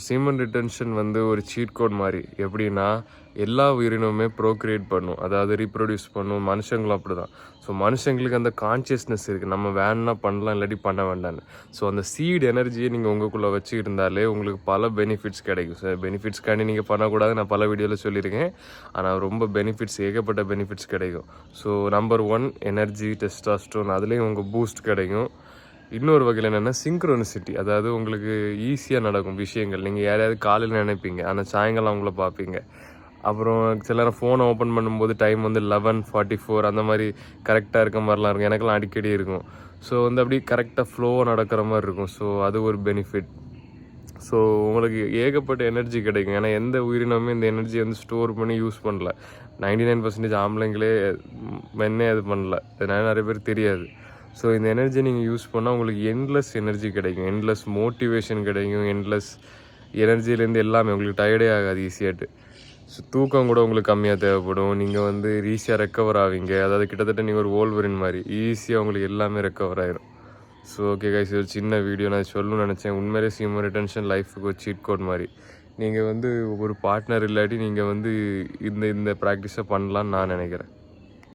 Seeman retention வந்து ஒரு seat code மாதிரி. எப்படின்னா எல்லா உயிரினமுமே ப்ரோக்ரியேட் பண்ணும், அதாவது ரீப்ரொடியூஸ் பண்ணும். மனுஷங்களும் அப்படி தான். ஸோ மனுஷங்களுக்கு அந்த கான்ஷியஸ்னஸ் இருக்குது, நம்ம வேணும்னா பண்ணலாம் இல்லாட்டி பண்ண வேண்டான்னு. ஸோ அந்த சீட் எனர்ஜியை நீங்கள் உங்களுக்குள்ளே வச்சு இருந்தாலே உங்களுக்கு பல பெனிஃபிட்ஸ் கிடைக்கும். சார் பெனிஃபிட்ஸ்க்காண்டி நீங்கள் பண்ணக்கூடாது, நான் பல வீடியோவில் சொல்லியிருக்கேன். ஆனால் ரொம்ப பெனிஃபிட்ஸ், ஏகப்பட்ட பெனிஃபிட்ஸ் கிடைக்கும். ஸோ நம்பர் 1 எனர்ஜி, டெஸ்டாஸ்ட்ரோன், அதுலேயும் உங்கள் பூஸ்ட் கிடைக்கும். இன்னொரு வகையில் என்னென்னா சிங்க்ரோனிசிட்டி, அதாவது உங்களுக்கு ஈஸியாக நடக்கும் விஷயங்கள். நீங்கள் யாரையாவது காலையில் நினைப்பீங்க, ஆனால் சாயங்காலம் அவங்கள பார்ப்பீங்க. அப்புறம் சில நேரம் ஃபோனை ஓப்பன் பண்ணும்போது டைம் வந்து 11:44 அந்த மாதிரி கரெக்டாக இருக்க மாதிரிலாம் இருக்கும். எனக்கெல்லாம் அடிக்கடி இருக்கும். ஸோ வந்து அப்படி கரெக்டாக ஃப்ளோவாக நடக்கிற மாதிரி இருக்கும். ஸோ அது ஒரு பெனிஃபிட். ஸோ உங்களுக்கு ஏகப்பட்ட எனர்ஜி கிடைக்கும். ஏன்னா எந்த உயிரினமே இந்த எனர்ஜியை வந்து ஸ்டோர் பண்ணி யூஸ் பண்ணல. 99% ஆம்பளைங்களே மென்னே அது பண்ணல. அதனால நிறைய பேர் தெரியாது. ஸோ இந்த எனர்ஜி நீங்கள் யூஸ் பண்ணால் உங்களுக்கு எண்ட்லெஸ் எனர்ஜி கிடைக்கும், எண்ட்லெஸ் மோட்டிவேஷன் கிடைக்கும், எண்ட்லெஸ் எனர்ஜிலேருந்து எல்லாமே. உங்களுக்கு டயர்டே ஆகாது ஈஸியாகிட்டு. ஸோ தூக்கம் கூட உங்களுக்கு கம்மியாக தேவைப்படும். நீங்கள் வந்து ஈஸியாக ரெக்கவர் ஆவீங்க. அதாவது கிட்டத்தட்ட நீங்கள் ஒரு ஓல்வரின் மாதிரி ஈஸியாக உங்களுக்கு எல்லாமே ரெக்கவர் ஆயிரும். ஸோ ஓகே கைஸ், ஒரு சின்ன வீடியோ நான் சொல்லணும்னு நினச்சேன். உண்மையிலே ஹியூமன் ரிட்டன்ஷன் லைஃபுக்கு ஒரு சீட் கோட் மாதிரி. நீங்கள் வந்து ஒரு பார்ட்னர் இல்லாட்டி நீங்கள் வந்து இந்த ப்ராக்டிஸை பண்ணலான்னு நான் நினைக்கிறேன்.